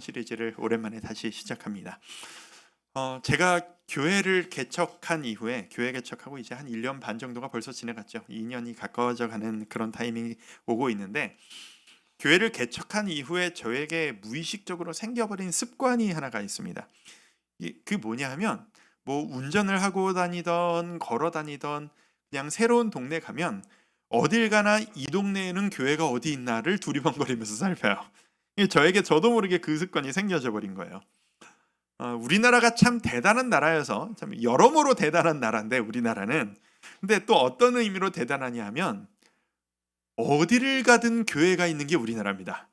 시리즈를 오랜만에 다시 시작합니다. 제가 교회 개척하고 이제 한 1년 반 정도가 벌써 지나갔죠. 2년이 가까워져 가는 그런 타이밍이 오고 있는데, 교회를 개척한 이후에 저에게 무의식적으로 생겨버린 습관이 하나가 있습니다. 그 뭐냐 하면, 뭐 운전을 하고 다니던 걸어 다니던 그냥 새로운 동네 가면 어딜 가나 이 동네에는 교회가 어디 있나를 두리번거리면서 살펴요. 이게 저도 모르게 그 습관이 생겨져 버린 거예요. 우리나라가 참 대단한 나라여서, 참 여러모로 대단한 나라인데, 우리나라는. 근데 또 어떤 의미로 대단하냐 하면, 어디를 가든 교회가 있는 게 우리나라입니다.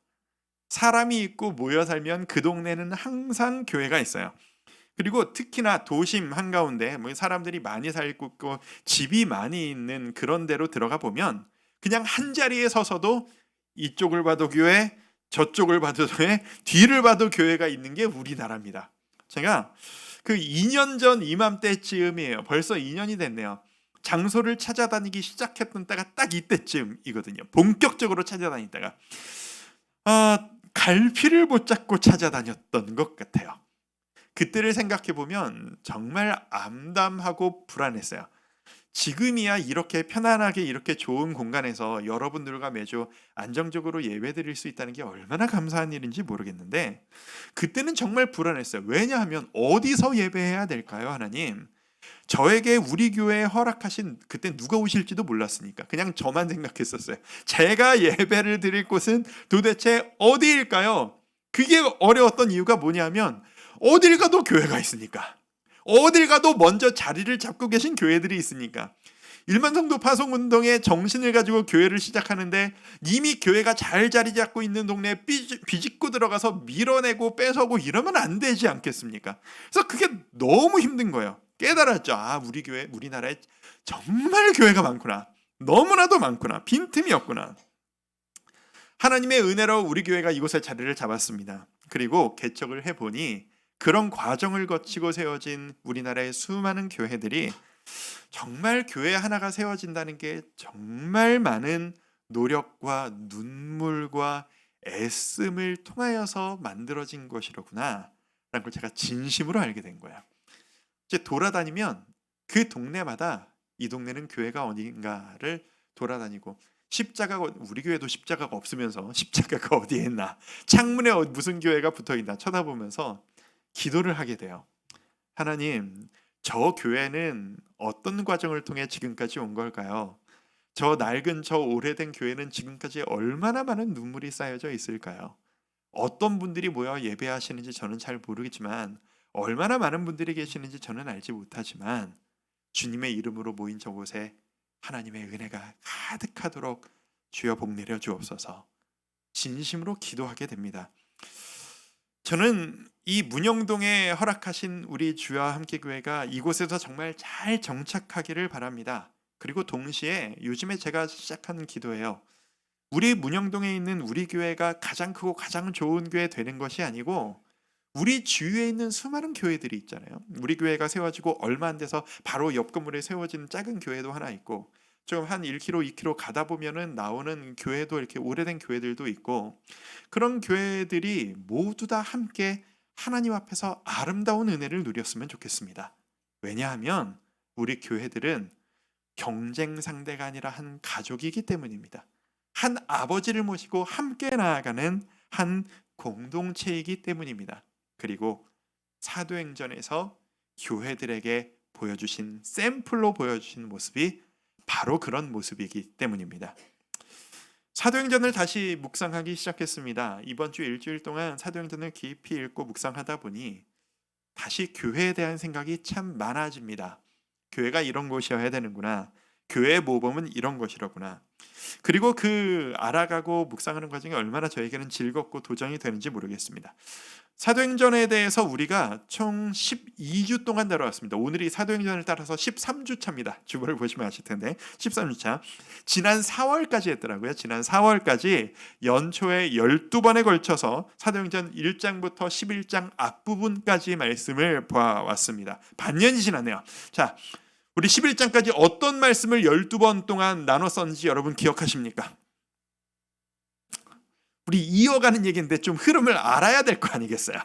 사람이 있고 모여 살면 그 동네는 항상 교회가 있어요. 그리고 특히나 도심 한가운데 뭐 사람들이 많이 살고 있고 집이 많이 있는 그런 데로 들어가 보면, 그냥 한 자리에 서서도 이쪽을 봐도 교회, 저쪽을 봐도 교회, 뒤를 봐도 교회가 있는 게 우리나라입니다. 제가 그 2년 전 이맘때쯤이에요. 벌써 2년이 됐네요. 장소를 찾아다니기 시작했던 때가 딱 이때쯤이거든요. 본격적으로 찾아다니다가 갈피를 못 잡고 찾아다녔던 것 같아요. 그때를 생각해 보면 정말 암담하고 불안했어요. 지금이야 이렇게 편안하게 이렇게 좋은 공간에서 여러분들과 매주 안정적으로 예배드릴 수 있다는 게 얼마나 감사한 일인지 모르겠는데, 그때는 정말 불안했어요. 왜냐하면 어디서 예배해야 될까요, 하나님? 저에게 우리 교회에 허락하신, 그때 누가 오실지도 몰랐으니까 그냥 저만 생각했었어요. 제가 예배를 드릴 곳은 도대체 어디일까요? 그게 어려웠던 이유가 뭐냐면, 어딜 가도 교회가 있으니까. 어딜 가도 먼저 자리를 잡고 계신 교회들이 있으니까. 일만성도 파송운동의 정신을 가지고 교회를 시작하는데, 이미 교회가 잘 자리 잡고 있는 동네에 비집고 들어가서 밀어내고 뺏어오고 이러면 안 되지 않겠습니까? 그래서 그게 너무 힘든 거예요. 깨달았죠. 우리나라에 정말 교회가 많구나. 너무나도 많구나. 빈틈이 없구나. 하나님의 은혜로 우리 교회가 이곳에 자리를 잡았습니다. 그리고 개척을 해보니, 그런 과정을 거치고 세워진 우리나라의 수많은 교회들이 정말 교회 하나가 세워진다는 게 정말 많은 노력과 눈물과 애씀을 통하여서 만들어진 것이로구나 라는 걸 제가 진심으로 알게 된 거예요. 이제 돌아다니면 그 동네마다 이 동네는 교회가 어딘가를 돌아다니고, 우리 교회도 십자가가 없으면서 십자가가 어디에 있나, 창문에 무슨 교회가 붙어있나 쳐다보면서 기도를 하게 돼요. 하나님, 저 교회는 어떤 과정을 통해 지금까지 온 걸까요? 저 낡은 저 오래된 교회는 지금까지 얼마나 많은 눈물이 쌓여져 있을까요? 어떤 분들이 모여 예배하시는지 저는 잘 모르겠지만, 얼마나 많은 분들이 계시는지 저는 알지 못하지만, 주님의 이름으로 모인 저곳에 하나님의 은혜가 가득하도록 주여 복 내려 주옵소서. 진심으로 기도하게 됩니다. 저는 이 문영동에 허락하신 우리 주와 함께 교회가 이곳에서 정말 잘 정착하기를 바랍니다. 그리고 동시에 요즘에 제가 시작하는 기도예요. 우리 문영동에 있는 우리 교회가 가장 크고 가장 좋은 교회 되는 것이 아니고, 우리 주위에 있는 수많은 교회들이 있잖아요. 우리 교회가 세워지고 얼마 안 돼서 바로 옆 건물에 세워지는 작은 교회도 하나 있고, 좀 한 1km, 2km 가다 보면은 나오는 교회도, 이렇게 오래된 교회들도 있고, 그런 교회들이 모두 다 함께 하나님 앞에서 아름다운 은혜를 누렸으면 좋겠습니다. 왜냐하면 우리 교회들은 경쟁 상대가 아니라 한 가족이기 때문입니다. 한 아버지를 모시고 함께 나아가는 한 공동체이기 때문입니다. 그리고 사도행전에서 교회들에게 보여주신, 샘플로 보여주신 모습이 바로 그런 모습이기 때문입니다. 사도행전을 다시 묵상하기 시작했습니다. 이번 주 일주일 동안 사도행전을 깊이 읽고 묵상하다 보니 다시 교회에 대한 생각이 참 많아집니다. 교회가 이런 곳이어야 되는구나. 교회의 모범은 이런 것이로구나. 그리고 그 알아가고 묵상하는 과정이 얼마나 저에게는 즐겁고 도전이 되는지 모르겠습니다. 사도행전에 대해서 우리가 총 12주 동안 다뤄왔습니다. 오늘이 사도행전을 따라서 13주 차입니다. 주보를 보시면 아실 텐데 13주 차. 지난 4월까지 했더라고요. 지난 4월까지 연초에 12번에 걸쳐서 사도행전 1장부터 11장 앞부분까지 말씀을 보아왔습니다. 반년이 지났네요. 자, 우리 11장까지 어떤 말씀을 12번 동안 나눴었는지 여러분 기억하십니까? 우리 이어가는 얘기인데 좀 흐름을 알아야 될 거 아니겠어요?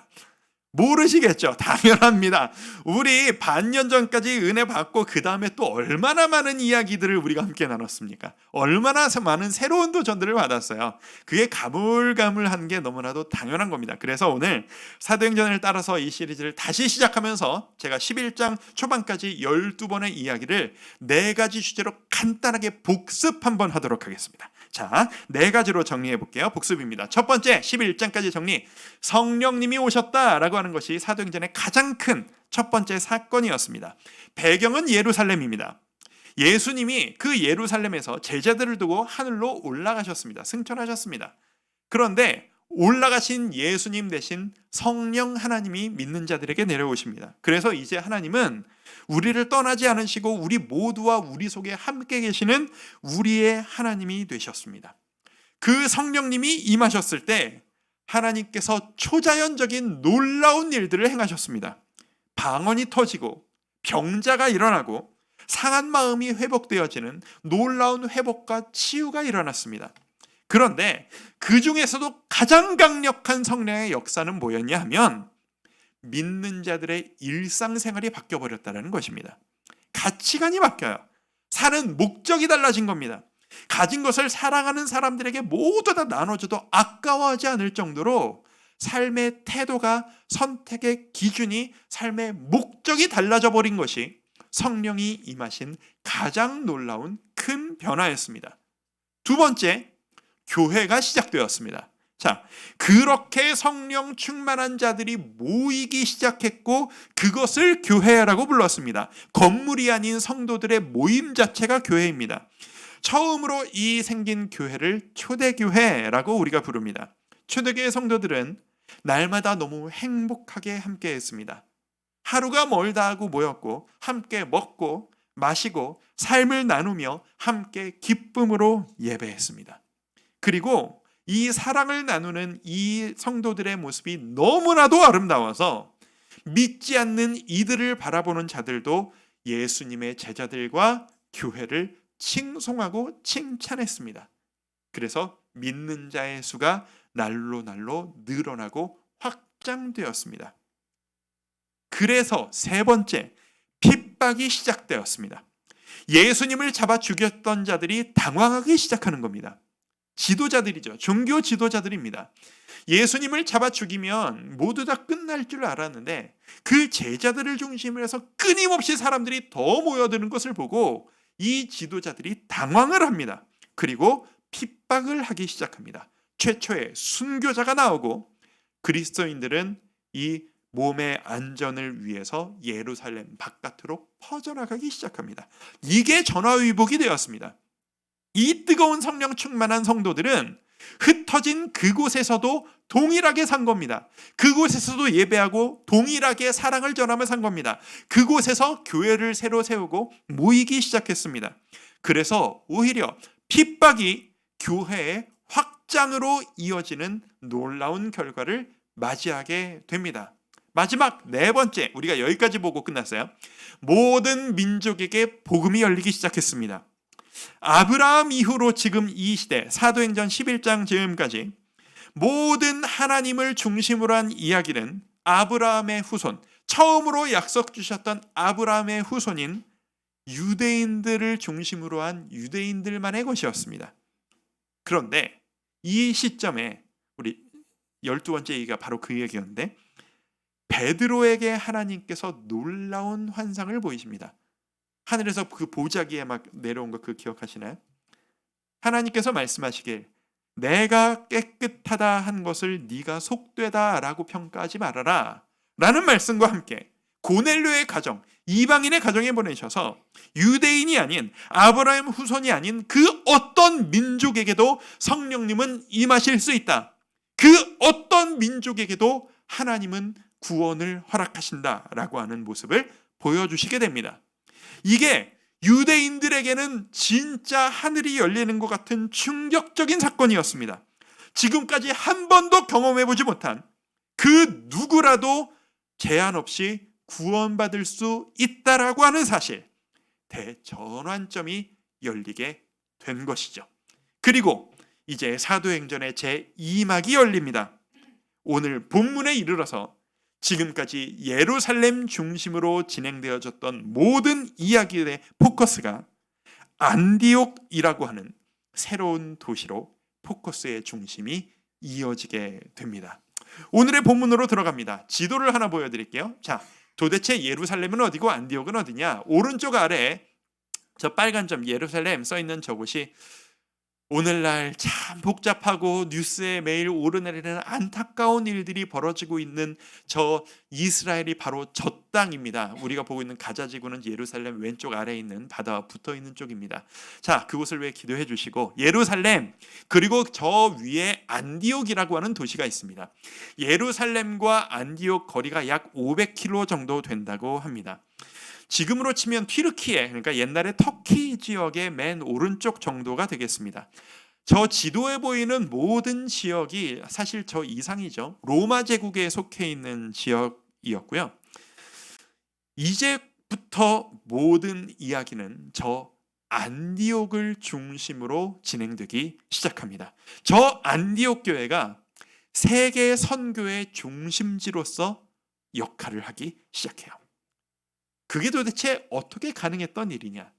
모르시겠죠? 당연합니다. 우리 반년 전까지 은혜 받고 그 다음에 또 얼마나 많은 이야기들을 우리가 함께 나눴습니까? 얼마나 많은 새로운 도전들을 받았어요. 그게 가물가물한 게 너무나도 당연한 겁니다. 그래서 오늘 사도행전을 따라서 이 시리즈를 다시 시작하면서 제가 11장 초반까지 12번의 이야기를 4가지 주제로 간단하게 복습 한번 하도록 하겠습니다. 자, 4가지로 정리해 볼게요. 복습입니다. 첫 번째, 11장까지 정리. 성령님이 오셨다라고 하는 것이 사도행전의 가장 큰 첫 번째 사건이었습니다. 배경은 예루살렘입니다. 예수님이 그 예루살렘에서 제자들을 두고 하늘로 올라가셨습니다. 승천하셨습니다. 그런데 올라가신 예수님 대신 성령 하나님이 믿는 자들에게 내려오십니다. 그래서 이제 하나님은 우리를 떠나지 않으시고 우리 모두와 우리 속에 함께 계시는 우리의 하나님이 되셨습니다. 그 성령님이 임하셨을 때 하나님께서 초자연적인 놀라운 일들을 행하셨습니다. 방언이 터지고 병자가 일어나고 상한 마음이 회복되어지는 놀라운 회복과 치유가 일어났습니다. 그런데 그 중에서도 가장 강력한 성령의 역사는 뭐였냐 하면 믿는 자들의 일상생활이 바뀌어버렸다는 것입니다. 가치관이 바뀌어요. 사는 목적이 달라진 겁니다. 가진 것을 사랑하는 사람들에게 모두 다 나눠줘도 아까워하지 않을 정도로 삶의 태도가, 선택의 기준이, 삶의 목적이 달라져 버린 것이 성령이 임하신 가장 놀라운 큰 변화였습니다. 두 번째, 교회가 시작되었습니다. 자, 그렇게 성령 충만한 자들이 모이기 시작했고 그것을 교회라고 불렀습니다. 건물이 아닌 성도들의 모임 자체가 교회입니다. 처음으로 이 생긴 교회를 초대교회라고 우리가 부릅니다. 초대교회 성도들은 날마다 너무 행복하게 함께 했습니다. 하루가 멀다 하고 모였고 함께 먹고 마시고 삶을 나누며 함께 기쁨으로 예배했습니다. 그리고 이 사랑을 나누는 이 성도들의 모습이 너무나도 아름다워서 믿지 않는 이들을 바라보는 자들도 예수님의 제자들과 교회를 칭송하고 칭찬했습니다. 그래서 믿는 자의 수가 날로 늘어나고 확장되었습니다. 그래서 세 번째, 핍박이 시작되었습니다. 예수님을 잡아 죽였던 자들이 당황하기 시작하는 겁니다. 지도자들이죠. 종교 지도자들입니다. 예수님을 잡아 죽이면 모두 다 끝날 줄 알았는데 그 제자들을 중심으로 해서 끊임없이 사람들이 더 모여드는 것을 보고 이 지도자들이 당황을 합니다. 그리고 핍박을 하기 시작합니다. 최초의 순교자가 나오고 그리스도인들은 이 몸의 안전을 위해서 예루살렘 바깥으로 퍼져나가기 시작합니다. 이게 전화위복이 되었습니다. 이 뜨거운 성령 충만한 성도들은 흩어진 그곳에서도 동일하게 산 겁니다. 그곳에서도 예배하고 동일하게 사랑을 전하며 산 겁니다. 그곳에서 교회를 새로 세우고 모이기 시작했습니다. 그래서 오히려 핍박이 교회의 확장으로 이어지는 놀라운 결과를 맞이하게 됩니다. 마지막 네 번째, 우리가 여기까지 보고 끝났어요. 모든 민족에게 복음이 열리기 시작했습니다. 아브라함 이후로 지금 이 시대, 사도행전 11장 지금까지 모든 하나님을 중심으로 한 이야기는 아브라함의 후손, 처음으로 약속 주셨던 아브라함의 후손인 유대인들을 중심으로 한 유대인들만의 것이었습니다. 그런데 이 시점에 우리 12번째 얘기가 바로 그 얘기였는데 베드로에게 하나님께서 놀라운 환상을 보이십니다. 하늘에서 그 보자기에 막 내려온 거 그 기억하시나요? 하나님께서 말씀하시길 내가 깨끗하다 한 것을 네가 속되다라고 평가하지 말아라 라는 말씀과 함께 고넬료의 가정, 이방인의 가정에 보내셔서 유대인이 아닌 아브라함 후손이 아닌 그 어떤 민족에게도 성령님은 임하실 수 있다. 그 어떤 민족에게도 하나님은 구원을 허락하신다라고 하는 모습을 보여주시게 됩니다. 이게 유대인들에게는 진짜 하늘이 열리는 것 같은 충격적인 사건이었습니다. 지금까지 한 번도 경험해보지 못한 그 누구라도 제한 없이 구원받을 수 있다라고 하는 사실, 대전환점이 열리게 된 것이죠. 그리고 이제 사도행전의 제2막이 열립니다. 오늘 본문에 이르러서 지금까지 예루살렘 중심으로 진행되어졌던 모든 이야기의 포커스가 안디옥이라고 하는 새로운 도시로 포커스의 중심이 이어지게 됩니다. 오늘의 본문으로 들어갑니다. 지도를 하나 보여드릴게요. 자, 도대체 예루살렘은 어디고 안디옥은 어디냐? 오른쪽 아래에 저 빨간 점 예루살렘 써있는 저곳이 오늘날 참 복잡하고 뉴스에 매일 오르내리는 안타까운 일들이 벌어지고 있는 저 이스라엘이 바로 저 땅입니다. 우리가 보고 있는 가자 지구는 예루살렘 왼쪽 아래에 있는 바다와 붙어 있는 쪽입니다. 자, 그곳을 위해 기도해 주시고 예루살렘 그리고 저 위에 안디옥이라고 하는 도시가 있습니다. 예루살렘과 안디옥 거리가 약 500km 정도 된다고 합니다. 지금으로 치면 튀르키예, 그러니까 옛날에 터키 지역의 맨 오른쪽 정도가 되겠습니다. 저 지도에 보이는 모든 지역이 사실 저 이상이죠. 로마 제국에 속해 있는 지역이었고요. 이제부터 모든 이야기는 저 안디옥을 중심으로 진행되기 시작합니다. 저 안디옥 교회가 세계 선교의 중심지로서 역할을 하기 시작해요. 그게 도대체 어떻게 가능했던 일이냐?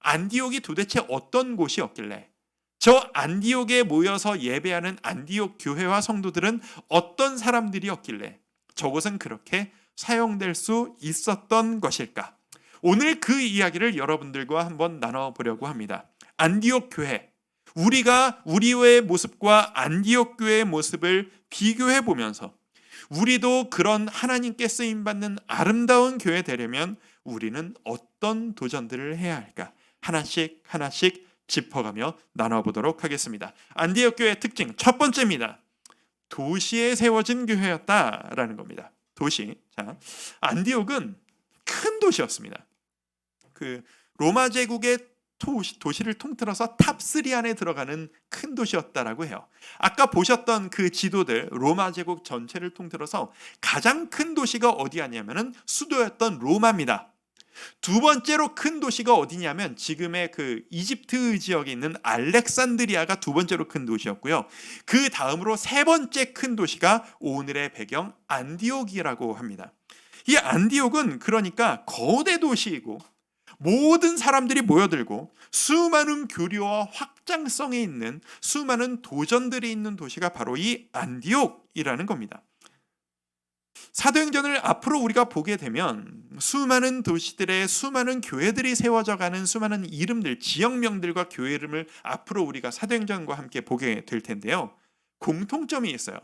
안디옥이 도대체 어떤 곳이었길래 저 안디옥에 모여서 예배하는 안디옥 교회와 성도들은 어떤 사람들이었길래 저곳은 그렇게 사용될 수 있었던 것일까? 오늘 그 이야기를 여러분들과 한번 나눠보려고 합니다. 안디옥 교회, 우리가 우리의 모습과 안디옥 교회의 모습을 비교해 보면서 우리도 그런 하나님께 쓰임받는 아름다운 교회 되려면 우리는 어떤 도전들을 해야 할까? 하나씩 하나씩 짚어가며 나눠보도록 하겠습니다. 안디옥 교회의 특징 첫 번째입니다. 도시에 세워진 교회였다라는 겁니다. 도시. 자, 안디옥은 큰 도시였습니다. 그 로마 제국의 도시를 통틀어서 탑3 안에 들어가는 큰 도시였다라고 해요. 아까 보셨던 그 지도들 로마 제국 전체를 통틀어서 가장 큰 도시가 어디였냐면은 수도였던 로마입니다. 두 번째로 큰 도시가 어디냐면 지금의 그 이집트 지역에 있는 알렉산드리아가 두 번째로 큰 도시였고요. 그 다음으로 세 번째 큰 도시가 오늘의 배경 안디옥이라고 합니다. 이 안디옥은 그러니까 거대 도시이고 모든 사람들이 모여들고 수많은 교류와 확장성이 있는 수많은 도전들이 있는 도시가 바로 이 안디옥이라는 겁니다. 사도행전을 앞으로 우리가 보게 되면 수많은 도시들의 수많은 교회들이 세워져가는 수많은 이름들, 지역명들과 교회 이름을 앞으로 우리가 사도행전과 함께 보게 될 텐데요. 공통점이 있어요.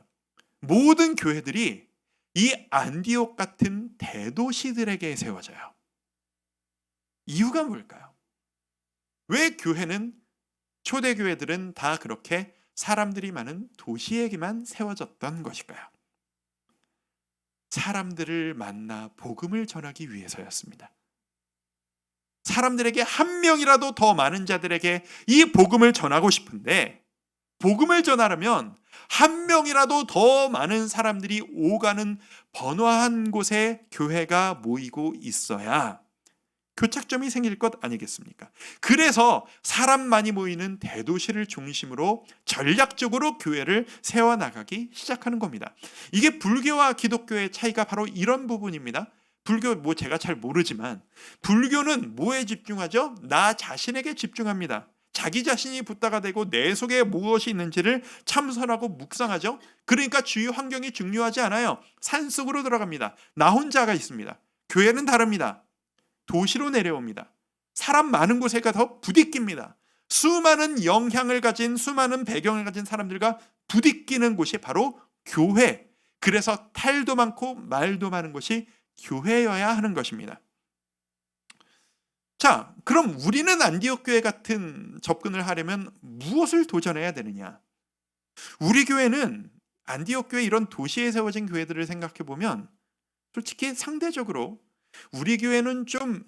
모든 교회들이 이 안디옥 같은 대도시들에게 세워져요. 이유가 뭘까요? 왜 교회는 초대교회들은 다 그렇게 사람들이 많은 도시에게만 세워졌던 것일까요? 사람들을 만나 복음을 전하기 위해서였습니다. 사람들에게 한 명이라도 더 많은 자들에게 이 복음을 전하고 싶은데 복음을 전하려면 한 명이라도 더 많은 사람들이 오가는 번화한 곳에 교회가 모이고 있어야 교착점이 생길 것 아니겠습니까? 그래서 사람 많이 모이는 대도시를 중심으로 전략적으로 교회를 세워나가기 시작하는 겁니다. 이게 불교와 기독교의 차이가 바로 이런 부분입니다. 불교 제가 잘 모르지만 불교는 뭐에 집중하죠? 나 자신에게 집중합니다. 자기 자신이 붓다가 되고 내 속에 무엇이 있는지를 참선하고 묵상하죠. 그러니까 주위 환경이 중요하지 않아요. 산속으로 들어갑니다. 나 혼자가 있습니다. 교회는 다릅니다. 도시로 내려옵니다. 사람 많은 곳에 가서 부딪힙니다. 수많은 영향을 가진 수많은 배경을 가진 사람들과 부딪히는 곳이 바로 교회. 그래서 탈도 많고 말도 많은 것이 교회여야 하는 것입니다. 자, 그럼 우리는 안디옥 교회 같은 접근을 하려면 무엇을 도전해야 되느냐? 우리 교회는 안디옥 교회 이런 도시에 세워진 교회들을 생각해 보면 솔직히 상대적으로 우리 교회는 좀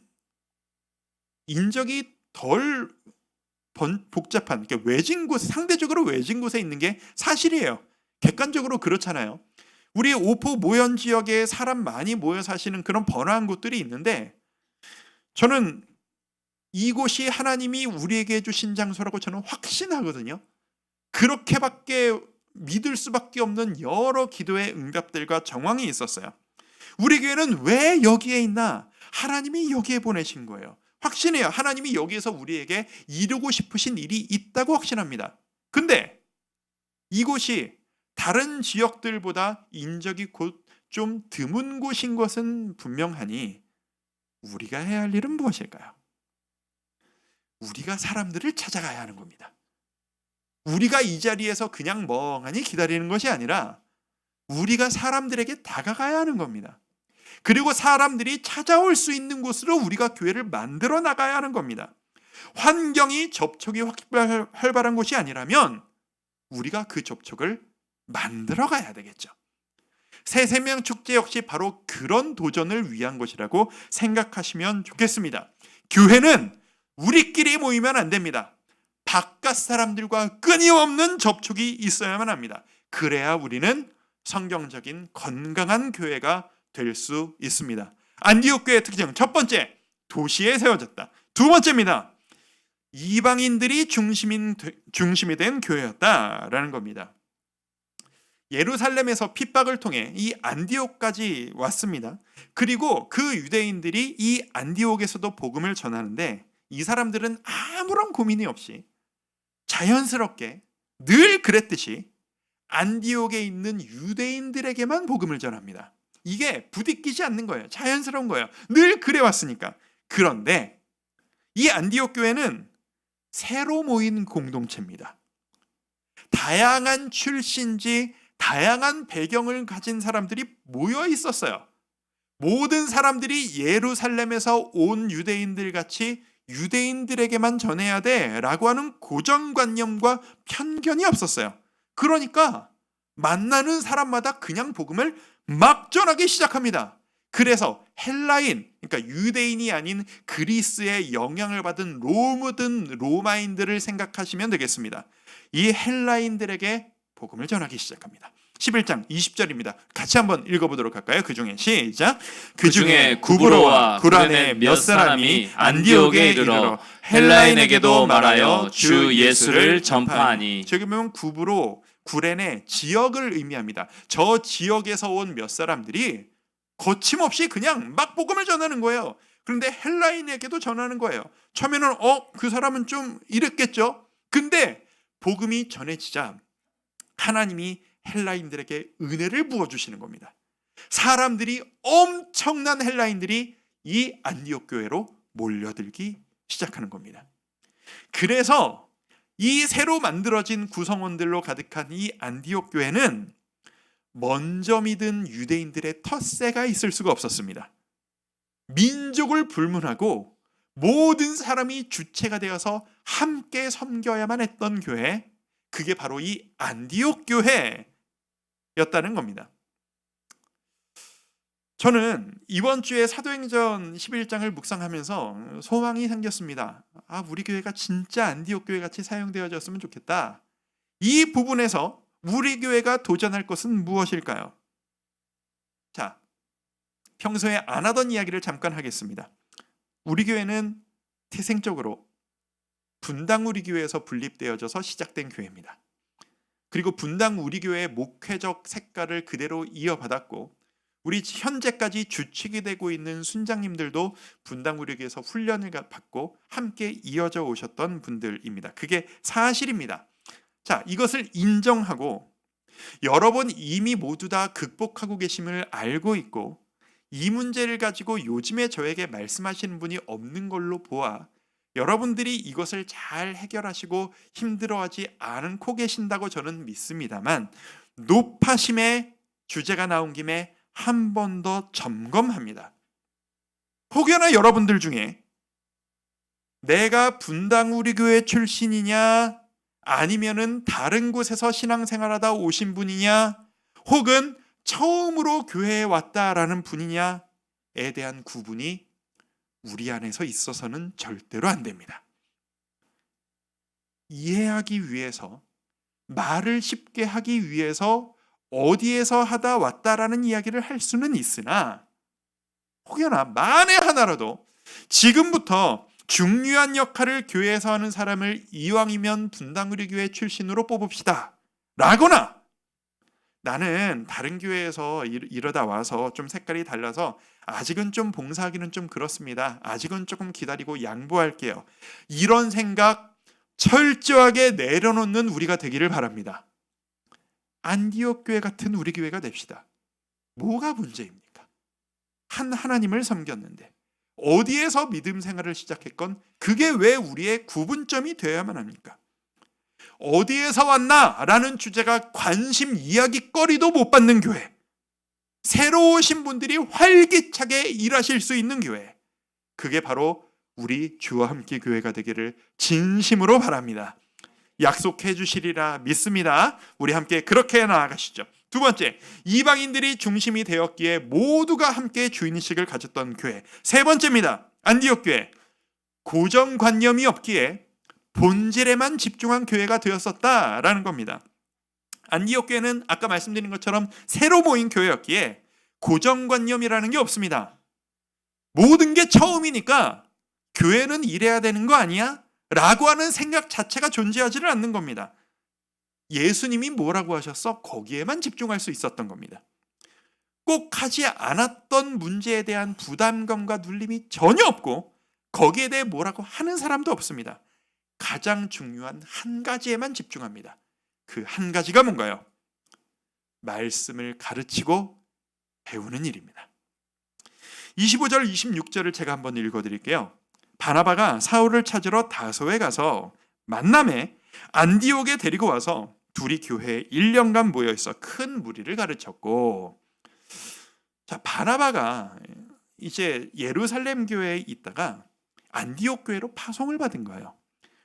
인적이 덜 복잡한, 그러니까 외진 곳, 상대적으로 외진 곳에 있는 게 사실이에요. 객관적으로 그렇잖아요. 우리 오포 모현 지역에 사람 많이 모여 사시는 그런 번화한 곳들이 있는데 저는 이곳이 하나님이 우리에게 주신 장소라고 저는 확신하거든요. 그렇게밖에 믿을 수밖에 없는 여러 기도의 응답들과 정황이 있었어요. 우리 교회는 왜 여기에 있나? 하나님이 여기에 보내신 거예요. 확신해요. 하나님이 여기에서 우리에게 이루고 싶으신 일이 있다고 확신합니다. 근데 이곳이 다른 지역들보다 인적이 곧 좀 드문 곳인 것은 분명하니 우리가 해야 할 일은 무엇일까요? 우리가 사람들을 찾아가야 하는 겁니다. 우리가 이 자리에서 그냥 멍하니 기다리는 것이 아니라 우리가 사람들에게 다가가야 하는 겁니다. 그리고 사람들이 찾아올 수 있는 곳으로 우리가 교회를 만들어 나가야 하는 겁니다. 환경이 접촉이 활발한 곳이 아니라면 우리가 그 접촉을 만들어 가야 되겠죠. 새생명 축제 역시 바로 그런 도전을 위한 것이라고 생각하시면 좋겠습니다. 교회는 우리끼리 모이면 안 됩니다. 바깥 사람들과 끊임없는 접촉이 있어야만 합니다. 그래야 우리는 성경적인 건강한 교회가 될 수 있습니다. 안디옥 교회의 특징 첫 번째, 도시에 세워졌다. 두 번째입니다. 이방인들이 중심이 된 교회였다라는 겁니다. 예루살렘에서 핍박을 통해 이 안디옥까지 왔습니다. 그리고 그 유대인들이 이 안디옥에서도 복음을 전하는데 이 사람들은 아무런 고민이 없이 자연스럽게 늘 그랬듯이 안디옥에 있는 유대인들에게만 복음을 전합니다. 이게 부딪히지 않는 거예요. 자연스러운 거예요. 늘 그래왔으니까. 그런데 이 안디옥 교회는 새로 모인 공동체입니다. 다양한 출신지 다양한 배경을 가진 사람들이 모여 있었어요. 모든 사람들이 예루살렘에서 온 유대인들 같이 유대인들에게만 전해야 돼라고 하는 고정관념과 편견이 없었어요. 그러니까 만나는 사람마다 그냥 복음을 막 전하기 시작합니다. 그래서 헬라인, 그러니까 유대인이 아닌 그리스의 영향을 받은 로마인들을 생각하시면 되겠습니다. 이 헬라인들에게 복음을 전하기 시작합니다. 11장 20절입니다. 같이 한번 읽어보도록 할까요? 그 중에 시작. 그 중에 구브로와 구레네 몇 사람이 안디옥에 이르러 헬라인에게도 말하여 주 예수를 전파하니. 저기 보면 구브로, 구레네 지역을 의미합니다. 저 지역에서 온 몇 사람들이 거침없이 그냥 막 복음을 전하는 거예요. 그런데 헬라인에게도 전하는 거예요. 처음에는 그 사람은 좀 이랬겠죠. 근데 복음이 전해지자 하나님이 헬라인들에게 은혜를 부어주시는 겁니다. 사람들이 엄청난 헬라인들이 이 안디옥 교회로 몰려들기 시작하는 겁니다. 그래서 이 새로 만들어진 구성원들로 가득한 이 안디옥 교회는 먼저 믿은 유대인들의 텃세가 있을 수가 없었습니다. 민족을 불문하고 모든 사람이 주체가 되어서 함께 섬겨야만 했던 교회, 그게 바로 이 안디옥 교회였다는 겁니다. 저는 이번 주에 사도행전 11장을 묵상하면서 소망이 생겼습니다. 우리 교회가 진짜 안디옥 교회 같이 사용되어졌으면 좋겠다. 이 부분에서 우리 교회가 도전할 것은 무엇일까요? 자, 평소에 안 하던 이야기를 잠깐 하겠습니다. 우리 교회는 태생적으로 분당 우리 교회에서 분립되어져서 시작된 교회입니다. 그리고 분당 우리 교회의 목회적 색깔을 그대로 이어받았고 우리 현재까지 주축이 되고 있는 순장님들도 분당 우리 교회에서 훈련을 받고 함께 이어져 오셨던 분들입니다. 그게 사실입니다. 자, 이것을 인정하고 여러분 이미 모두 다 극복하고 계심을 알고 있고 이 문제를 가지고 요즘에 저에게 말씀하시는 분이 없는 걸로 보아 여러분들이 이것을 잘 해결하시고 힘들어하지 않고 계신다고 저는 믿습니다만 높아심의 주제가 나온 김에 한 번 더 점검합니다. 혹여나 여러분들 중에 내가 분당 우리 교회 출신이냐 아니면은 다른 곳에서 신앙생활하다 오신 분이냐 혹은 처음으로 교회에 왔다라는 분이냐에 대한 구분이 우리 안에서 있어서는 절대로 안 됩니다. 이해하기 위해서 말을 쉽게 하기 위해서 어디에서 하다 왔다라는 이야기를 할 수는 있으나 혹여나 만에 하나라도 지금부터 중요한 역할을 교회에서 하는 사람을 이왕이면 분당우리교회 출신으로 뽑읍시다 라거나, 나는 다른 교회에서 이러다 와서 좀 색깔이 달라서 아직은 좀 봉사하기는 좀 그렇습니다, 아직은 조금 기다리고 양보할게요, 이런 생각 철저하게 내려놓는 우리가 되기를 바랍니다. 안디옥 교회 같은 우리 교회가 됩시다. 뭐가 문제입니까? 하나님을 섬겼는데, 어디에서 믿음 생활을 시작했건 그게 왜 우리의 구분점이 되어야만 합니까? 어디에서 왔나? 라는 주제가 관심 이야기거리도 못 받는 교회, 새로 오신 분들이 활기차게 일하실 수 있는 교회, 그게 바로 우리 주와 함께 교회가 되기를 진심으로 바랍니다. 약속해 주시리라 믿습니다. 우리 함께 그렇게 나아가시죠. 두 번째, 이방인들이 중심이 되었기에 모두가 함께 주인의식을 가졌던 교회. 세 번째입니다. 안디옥 교회, 고정관념이 없기에 본질에만 집중한 교회가 되었었다라는 겁니다. 안디옥 교회는 아까 말씀드린 것처럼 새로 모인 교회였기에 고정관념이라는 게 없습니다. 모든 게 처음이니까 교회는 이래야 되는 거 아니야? 라고 하는 생각 자체가 존재하지를 않는 겁니다. 예수님이 뭐라고 하셨어? 거기에만 집중할 수 있었던 겁니다. 꼭 하지 않았던 문제에 대한 부담감과 눌림이 전혀 없고, 거기에 대해 뭐라고 하는 사람도 없습니다. 가장 중요한 한 가지에만 집중합니다. 그 한 가지가 뭔가요? 말씀을 가르치고 배우는 일입니다. 25절 26절을 제가 한번 읽어드릴게요. 바나바가 사울을 찾으러 다소에 가서 만남에 안디옥에 데리고 와서 둘이 교회에 1년간 모여있어 큰 무리를 가르쳤고, 자, 바나바가 이제 예루살렘 교회에 있다가 안디옥 교회로 파송을 받은 거예요.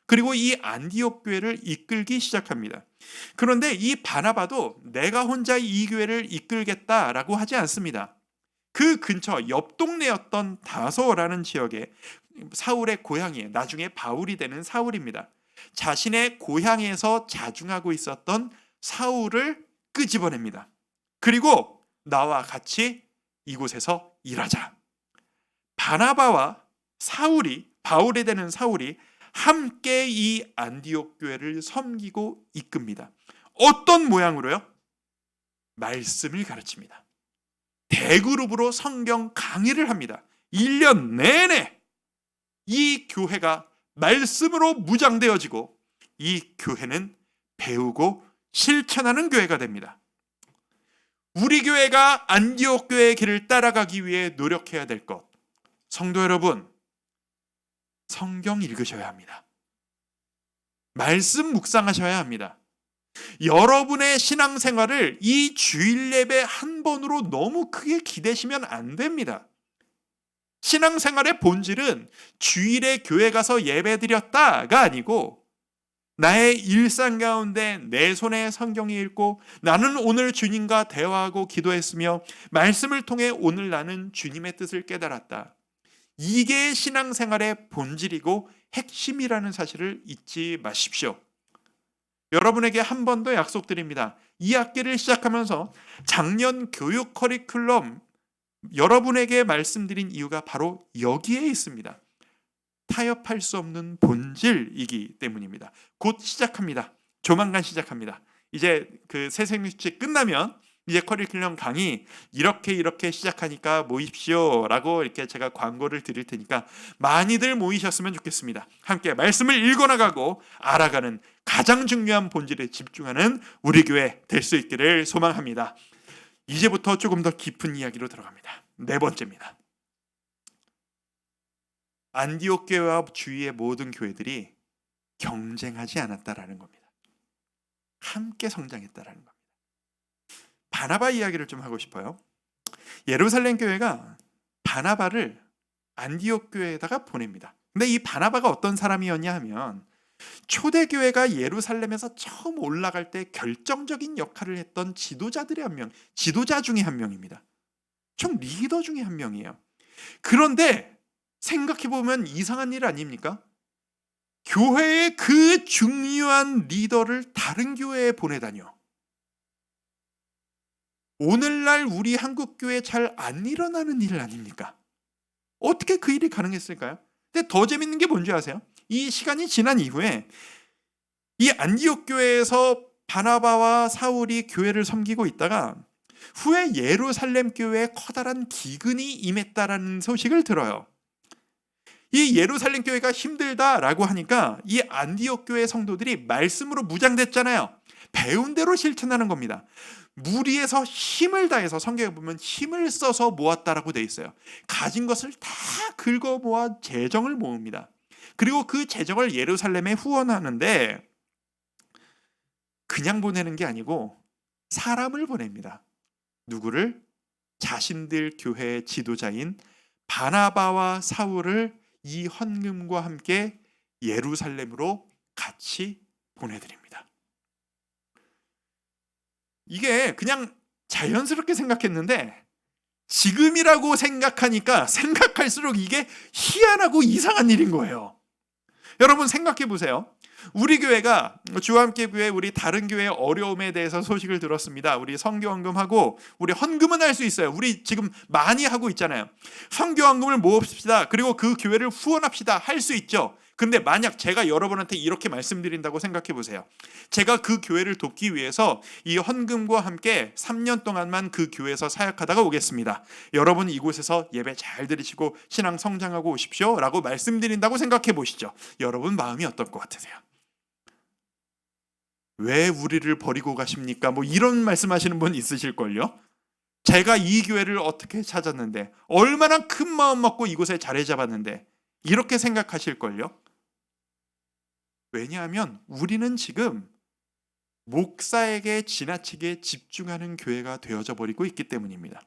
그리고 이 안디옥 교회를 이끌기 시작합니다. 그런데 이 바나바도 내가 혼자 이 교회를 이끌겠다라고 하지 않습니다. 그 근처 옆 동네였던 다소라는 지역에 사울의 고향이에요. 나중에 바울이 되는 사울입니다. 자신의 고향에서 자중하고 있었던 사울을 끄집어냅니다. 그리고 나와 같이 이곳에서 일하자. 바나바와 사울이, 바울이 되는 사울이 함께 이 안디옥 교회를 섬기고 이끕니다. 어떤 모양으로요? 말씀을 가르칩니다. 대그룹으로 성경 강의를 합니다. 1년 내내 이 교회가 말씀으로 무장되어지고 이 교회는 배우고 실천하는 교회가 됩니다. 우리 교회가 안디옥 교회의 길을 따라가기 위해 노력해야 될 것, 성도 여러분, 성경 읽으셔야 합니다. 말씀 묵상하셔야 합니다. 여러분의 신앙생활을 이 주일 예배 한 번으로 너무 크게 기대시면 안 됩니다. 신앙생활의 본질은 주일에 교회 가서 예배드렸다가 아니고, 나의 일상 가운데 내 손에 성경이 읽고 나는 오늘 주님과 대화하고 기도했으며 말씀을 통해 오늘 나는 주님의 뜻을 깨달았다. 이게 신앙생활의 본질이고 핵심이라는 사실을 잊지 마십시오. 여러분에게 한 번 더 약속드립니다. 이 학기를 시작하면서 작년 교육 커리큘럼 여러분에게 말씀드린 이유가 바로 여기에 있습니다. 타협할 수 없는 본질이기 때문입니다. 곧 시작합니다. 조만간 시작합니다. 이제 그 새생명주치 끝나면 이제 커리큘럼 강의 이렇게 시작하니까 모이십시오 라고 이렇게 제가 광고를 드릴 테니까 많이들 모이셨으면 좋겠습니다. 함께 말씀을 읽어나가고 알아가는 가장 중요한 본질에 집중하는 우리 교회 될 수 있기를 소망합니다. 이제부터 조금 더 깊은 이야기로 들어갑니다. 네 번째입니다. 안디옥 교회와 주위의 모든 교회들이 경쟁하지 않았다라는 겁니다. 함께 성장했다라는 겁니다. 바나바 이야기를 좀 하고 싶어요. 예루살렘 교회가 바나바를 안디옥 교회에다가 보냅니다. 근데 이 바나바가 어떤 사람이었냐 하면 초대교회가 예루살렘에서 처음 올라갈 때 결정적인 역할을 했던 지도자들의 한 명, 지도자 중에 한 명입니다. 총 리더 중에 한 명이에요. 그런데 생각해보면 이상한 일 아닙니까? 교회의 그 중요한 리더를 다른 교회에 보내다뇨. 오늘날 우리 한국교회 잘 안 일어나는 일 아닙니까? 어떻게 그 일이 가능했을까요? 근데 더 재밌는 게 뭔지 아세요? 이 시간이 지난 이후에 이 안디옥 교회에서 바나바와 사울이 교회를 섬기고 있다가 후에 예루살렘 교회에 커다란 기근이 임했다라는 소식을 들어요. 이 예루살렘 교회가 힘들다라고 하니까 이 안디옥 교회 성도들이 말씀으로 무장됐잖아요. 배운 대로 실천하는 겁니다. 무리해서 힘을 다해서, 성경에 보면 힘을 써서 모았다라고 돼 있어요. 가진 것을 다 긁어 모아 재정을 모읍니다. 그리고 그 재정을 예루살렘에 후원하는데 그냥 보내는 게 아니고 사람을 보냅니다. 누구를? 자신들 교회의 지도자인 바나바와 사울을 이 헌금과 함께 예루살렘으로 같이 보내드립니다. 이게 그냥 자연스럽게 생각했는데 지금이라고 생각하니까 생각할수록 이게 희한하고 이상한 일인 거예요. 여러분 생각해 보세요. 우리 교회가 주와 함께 교회 우리 다른 교회의 어려움에 대해서 소식을 들었습니다. 우리 선교헌금하고 우리 헌금은 할 수 있어요. 우리 지금 많이 하고 있잖아요. 선교헌금을 모읍시다. 그리고 그 교회를 후원합시다. 할 수 있죠. 근데 만약 제가 여러분한테 이렇게 말씀드린다고 생각해 보세요. 제가 그 교회를 돕기 위해서 이 헌금과 함께 3년 동안만 그 교회에서 사역하다가 오겠습니다. 여러분 이곳에서 예배 잘 들으시고 신앙 성장하고 오십시오 라고 말씀드린다고 생각해 보시죠. 여러분 마음이 어떨 것 같으세요? 왜 우리를 버리고 가십니까? 뭐 이런 말씀하시는 분 있으실걸요? 제가 이 교회를 어떻게 찾았는데, 얼마나 큰 마음 먹고 이곳에 자리 잡았는데, 이렇게 생각하실걸요? 왜냐하면 우리는 지금 목사에게 지나치게 집중하는 교회가 되어져 버리고 있기 때문입니다.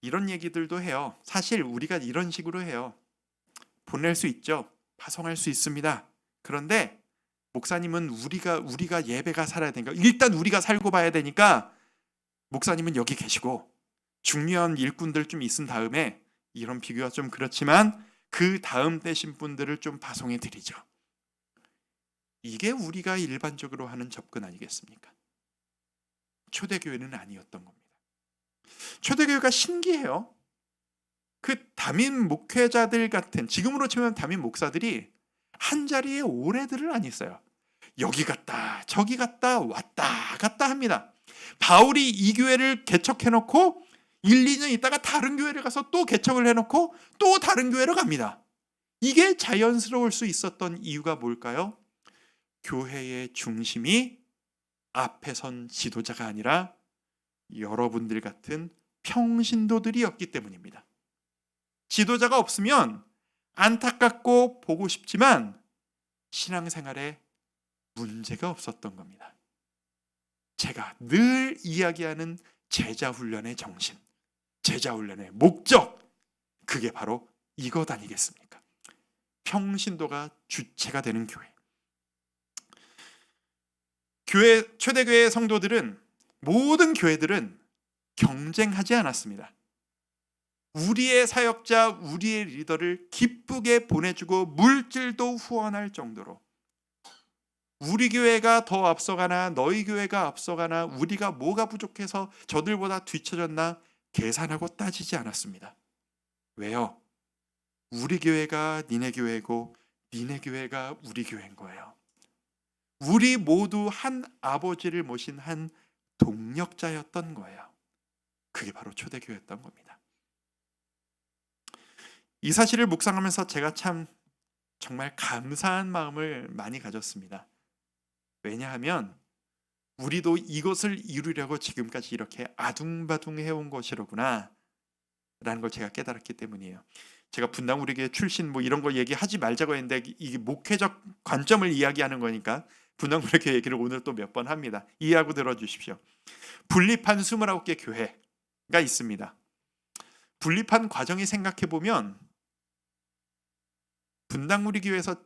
이런 얘기들도 해요. 사실 우리가 이런 식으로 해요. 보낼 수 있죠. 파송할 수 있습니다. 그런데 목사님은 우리가 예배가 살아야 되니까, 일단 우리가 살고 봐야 되니까 목사님은 여기 계시고 중요한 일꾼들 좀 있은 다음에, 이런 비교가 좀 그렇지만 그 다음 되신 분들을 좀 파송해 드리죠. 이게 우리가 일반적으로 하는 접근 아니겠습니까? 초대교회는 아니었던 겁니다. 초대교회가 신기해요. 그 담임 목회자들 같은, 지금으로 치면 담임 목사들이 한 자리에 오래들을 안 있어요. 여기 갔다 저기 갔다 왔다 갔다 합니다. 바울이 이 교회를 개척해놓고 1, 2년 있다가 다른 교회를 가서 또 개척을 해놓고 또 다른 교회로 갑니다. 이게 자연스러울 수 있었던 이유가 뭘까요? 교회의 중심이 앞에 선 지도자가 아니라 여러분들 같은 평신도들이었기 때문입니다. 지도자가 없으면 안타깝고 보고 싶지만 신앙생활에 문제가 없었던 겁니다. 제가 늘 이야기하는 제자훈련의 정신, 제자훈련의 목적, 그게 바로 이것 아니겠습니까? 평신도가 주체가 되는 교회. 초대교회 성도들은, 모든 교회들은 경쟁하지 않았습니다. 우리의 사역자, 우리의 리더를 기쁘게 보내주고 물질도 후원할 정도로, 우리 교회가 더 앞서가나 너희 교회가 앞서가나 우리가 뭐가 부족해서 저들보다 뒤처졌나 계산하고 따지지 않았습니다. 왜요? 우리 교회가 니네 교회고 니네 교회가 우리 교회인 거예요. 우리 모두 한 아버지를 모신 한 동력자였던 거예요. 그게 바로 초대교회였던 겁니다. 이 사실을 묵상하면서 제가 참 정말 감사한 마음을 많이 가졌습니다. 왜냐하면 우리도 이것을 이루려고 지금까지 이렇게 아둥바둥 해온 것이로구나 라는 걸 제가 깨달았기 때문이에요. 제가 분당 우리 교회 출신 뭐 이런 걸 얘기하지 말자고 했는데, 이게 목회적 관점을 이야기하는 거니까 분당 우리 교회 얘기를 오늘 또 몇 번 합니다. 이해하고 들어주십시오. 분립한 29개 교회가 있습니다. 분립한 과정이 생각해보면 분당 우리 교회에서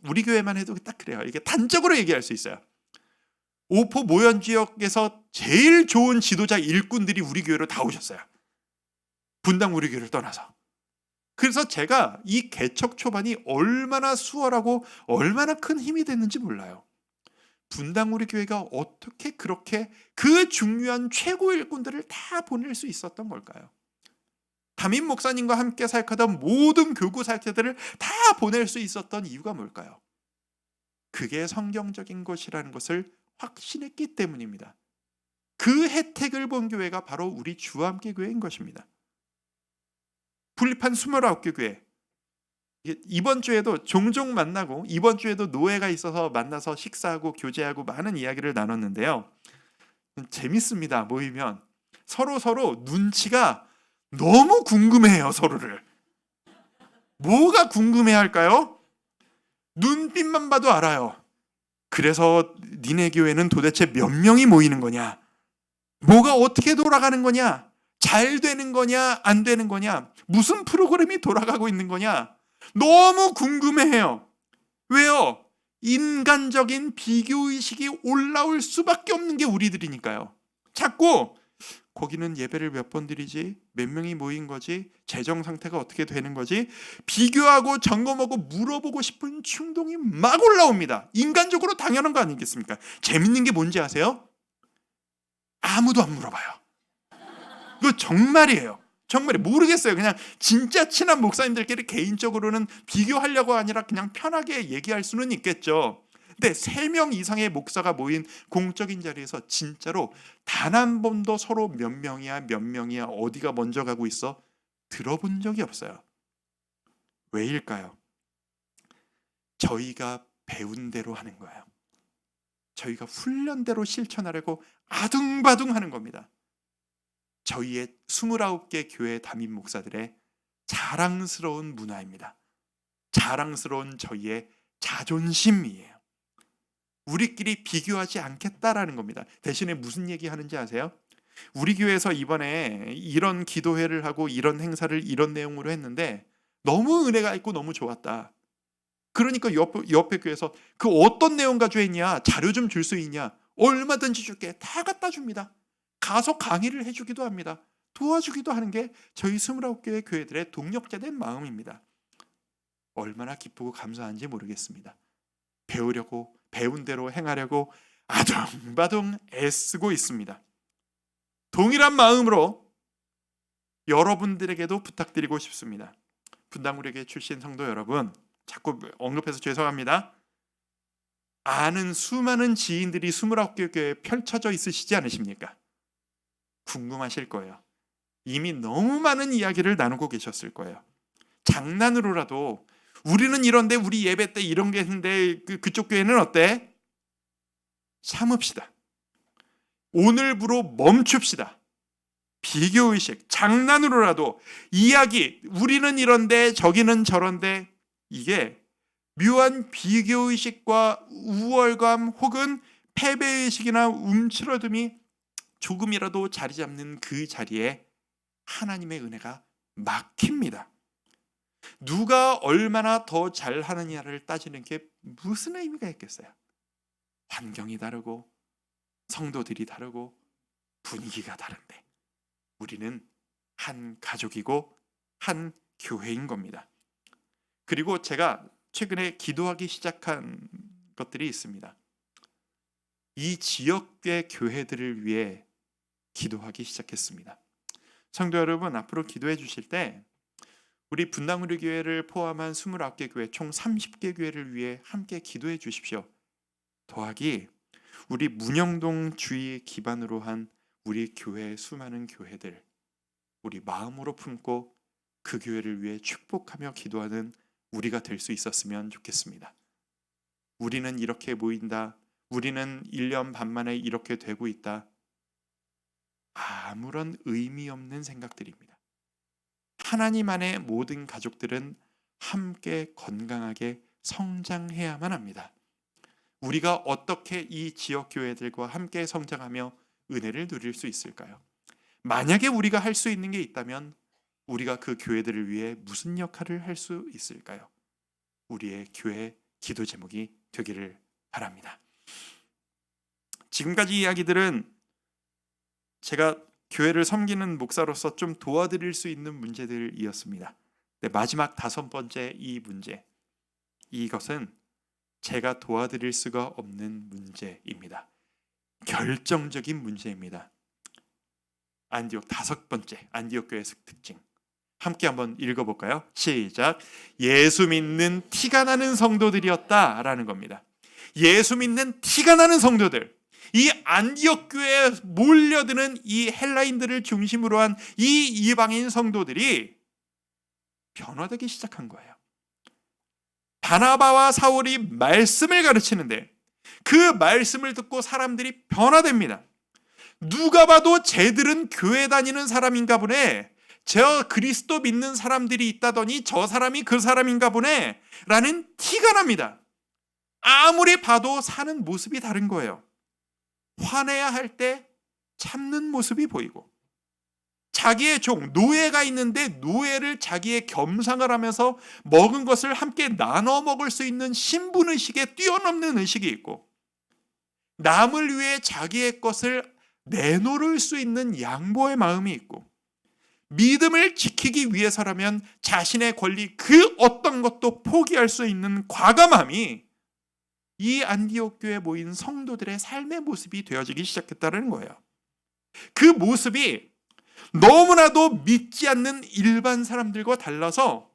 우리 교회만 해도 딱 그래요. 이게 단적으로 얘기할 수 있어요. 오포 모현 지역에서 제일 좋은 지도자 일꾼들이 우리 교회로 다 오셨어요. 분당 우리 교회를 떠나서. 그래서 제가 이 개척 초반이 얼마나 수월하고 얼마나 큰 힘이 됐는지 몰라요. 분당 우리 교회가 어떻게 그렇게 그 중요한 최고 일꾼들을 다 보낼 수 있었던 걸까요? 담임 목사님과 함께 사역하던 모든 교구 사역자들을 다 보낼 수 있었던 이유가 뭘까요? 그게 성경적인 것이라는 것을 확신했기 때문입니다. 그 혜택을 본 교회가 바로 우리 주함께 교회인 것입니다. 분립한 29개 교회, 이번 주에도 종종 만나고 이번 주에도 노회가 있어서 만나서 식사하고 교제하고 많은 이야기를 나눴는데요. 재밌습니다. 모이면 서로 눈치가 너무 궁금해해요. 서로를. 뭐가 궁금해할까요? 눈빛만 봐도 알아요. 그래서 니네 교회는 도대체 몇 명이 모이는 거냐? 뭐가 어떻게 돌아가는 거냐? 잘 되는 거냐? 안 되는 거냐? 무슨 프로그램이 돌아가고 있는 거냐? 너무 궁금해해요. 왜요? 인간적인 비교의식이 올라올 수밖에 없는 게 우리들이니까요. 자꾸 거기는 예배를 몇 번 드리지? 몇 명이 모인 거지? 재정 상태가 어떻게 되는 거지? 비교하고 점검하고 물어보고 싶은 충동이 막 올라옵니다. 인간적으로 당연한 거 아니겠습니까? 재밌는 게 뭔지 아세요? 아무도 안 물어봐요. 이거 정말이에요. 정말 모르겠어요. 그냥 진짜 친한 목사님들끼리 개인적으로는 비교하려고 아니라 그냥 편하게 얘기할 수는 있겠죠. 근데 3명 이상의 목사가 모인 공적인 자리에서 진짜로 단 한 번도 서로 몇 명이야 어디가 먼저 가고 있어 들어본 적이 없어요. 왜일까요? 저희가 배운 대로 하는 거예요. 저희가 훈련대로 실천하려고 아둥바둥 하는 겁니다. 저희의 29개 교회 담임 목사들의 자랑스러운 문화입니다. 자랑스러운 저희의 자존심이에요. 우리끼리 비교하지 않겠다라는 겁니다. 대신에 무슨 얘기 하는지 아세요? 우리 교회에서 이번에 이런 기도회를 하고 이런 행사를 이런 내용으로 했는데 너무 은혜가 있고 너무 좋았다. 그러니까 옆에 교회에서 그 어떤 내용 가지고 했냐? 자료 좀 줄 수 있냐? 얼마든지 줄게. 다 갖다 줍니다. 가서 강의를 해주기도 합니다. 도와주기도 하는 게 저희 29개의 교회들의 동력자된 마음입니다. 얼마나 기쁘고 감사한지 모르겠습니다. 배우려고 배운 대로 행하려고 아둥바둥 애쓰고 있습니다. 동일한 마음으로 여러분들에게도 부탁드리고 싶습니다. 분당구례교회 출신 성도 여러분, 자꾸 언급해서 죄송합니다. 아는 수많은 지인들이 29개 교회에 펼쳐져 있으시지 않으십니까? 궁금하실 거예요. 이미 너무 많은 이야기를 나누고 계셨을 거예요. 장난으로라도 우리는 이런데 우리 예배 때 이런 게 했는데 그쪽 교회는 어때? 참읍시다. 오늘부로 멈춥시다. 비교의식, 장난으로라도 이야기, 우리는 이런데 저기는 저런데, 이게 묘한 비교의식과 우월감 혹은 패배의식이나 움츠러듦이 조금이라도 자리 잡는 그 자리에 하나님의 은혜가 막힙니다. 누가 얼마나 더 잘하느냐를 따지는 게 무슨 의미가 있겠어요? 환경이 다르고 성도들이 다르고 분위기가 다른데 우리는 한 가족이고 한 교회인 겁니다. 그리고 제가 최근에 기도하기 시작한 것들이 있습니다. 이 지역의 교회들을 위해 기도하기 시작했습니다. 성도 여러분, 앞으로 기도해 주실 때 우리 분당우리 교회를 포함한 29개 교회 총 30개 교회를 위해 함께 기도해 주십시오. 더하기 우리 문영동 주위 기반으로 한 우리 교회의 수많은 교회들, 우리 마음으로 품고 그 교회를 위해 축복하며 기도하는 우리가 될 수 있었으면 좋겠습니다. 우리는 이렇게 모인다. 우리는 1년 반 만에 이렇게 되고 있다. 아무런 의미 없는 생각들입니다. 하나님 안의 모든 가족들은 함께 건강하게 성장해야만 합니다. 우리가 어떻게 이 지역 교회들과 함께 성장하며 은혜를 누릴 수 있을까요? 만약에 우리가 할 수 있는 게 있다면 우리가 그 교회들을 위해 무슨 역할을 할 수 있을까요? 우리의 교회 기도 제목이 되기를 바랍니다. 지금까지 이야기들은 제가 교회를 섬기는 목사로서 좀 도와드릴 수 있는 문제들이었습니다. 네, 마지막 5번째 이 문제, 이것은 제가 도와드릴 수가 없는 문제입니다. 결정적인 문제입니다. 안디옥 5번째 안디옥 교회의 특징, 함께 한번 읽어볼까요? 시작. 예수 믿는 티가 나는 성도들이었다라는 겁니다. 예수 믿는 티가 나는 성도들, 이 안디옥 교회에 몰려드는 이 헬라인들을 중심으로 한 이 이방인 성도들이 변화되기 시작한 거예요. 바나바와 사울이 말씀을 가르치는데 그 말씀을 듣고 사람들이 변화됩니다. 누가 봐도 쟤들은 교회 다니는 사람인가 보네, 저 그리스도 믿는 사람들이 있다더니 저 사람이 그 사람인가 보네 라는 티가 납니다. 아무리 봐도 사는 모습이 다른 거예요. 화내야 할 때 참는 모습이 보이고, 자기의 종, 노예가 있는데 노예를 자기의 겸상을 하면서 먹은 것을 함께 나눠 먹을 수 있는 신분의식에 뛰어넘는 의식이 있고, 남을 위해 자기의 것을 내놓을 수 있는 양보의 마음이 있고, 믿음을 지키기 위해서라면 자신의 권리 그 어떤 것도 포기할 수 있는 과감함이 이 안디옥 교회에 모인 성도들의 삶의 모습이 되어지기 시작했다는 거예요. 그 모습이 너무나도 믿지 않는 일반 사람들과 달라서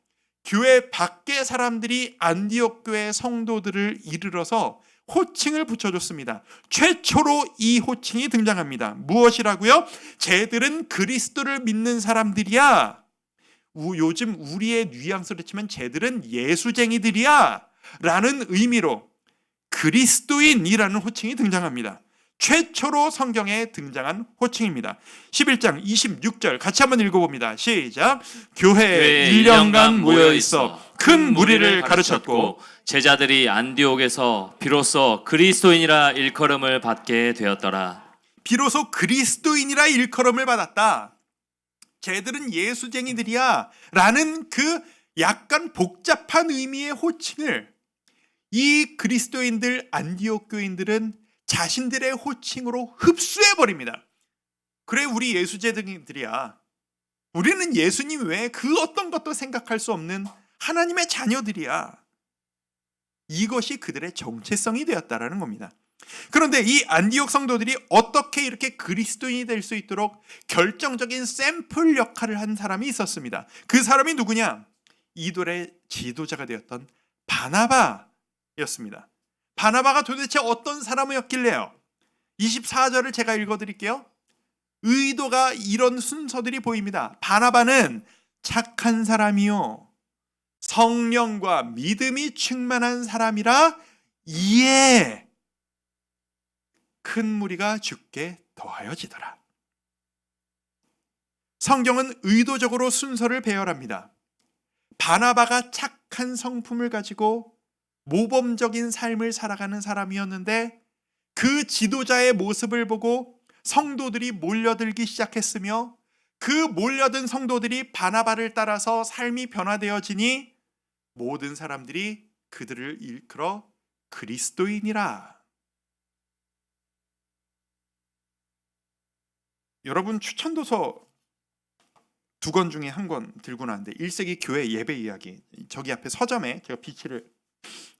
교회 밖의 사람들이 안디옥 교회 성도들을 이르러서 호칭을 붙여줬습니다. 최초로 이 호칭이 등장합니다. 무엇이라고요? 쟤들은 그리스도를 믿는 사람들이야. 요즘 우리의 뉘앙스로 치면 쟤들은 예수쟁이들이야 라는 의미로 그리스도인이라는 호칭이 등장합니다. 최초로 성경에 등장한 호칭입니다. 11장 26절 같이 한번 읽어봅니다. 시작. 교회에 1년간 모여있어 큰 무리를 가르쳤고 제자들이 안디옥에서 비로소 그리스도인이라 일컬음을 받게 되었더라. 비로소 그리스도인이라 일컬음을 받았다. 쟤들은 예수쟁이들이야 라는 그 약간 복잡한 의미의 호칭을 이 그리스도인들, 안디옥 교인들은 자신들의 호칭으로 흡수해버립니다. 그래, 우리 예수쟁이들이야. 우리는 예수님 외에 그 어떤 것도 생각할 수 없는 하나님의 자녀들이야. 이것이 그들의 정체성이 되었다라는 겁니다. 그런데 이 안디옥 성도들이 어떻게 이렇게 그리스도인이 될 수 있도록 결정적인 샘플 역할을 한 사람이 있었습니다. 그 사람이 누구냐? 이돌의 지도자가 되었던 바나바였습니다. 바나바가 도대체 어떤 사람이었길래요? 24절을 제가 읽어드릴게요. 의도가 이런 순서들이 보입니다. 바나바는 착한 사람이요 성령과 믿음이 충만한 사람이라 이에 큰 무리가 죽게 더하여지더라. 성경은 의도적으로 순서를 배열합니다. 바나바가 착한 성품을 가지고 모범적인 삶을 살아가는 사람이었는데 그 지도자의 모습을 보고 성도들이 몰려들기 시작했으며 그 몰려든 성도들이 바나바를 따라서 삶이 변화되어지니 모든 사람들이 그들을 일컬어 그리스도인이라. 여러분, 추천도서 2권 중에 한 권 들고 나왔는데 1세기 교회 예배 이야기, 저기 앞에 서점에 제가 비치를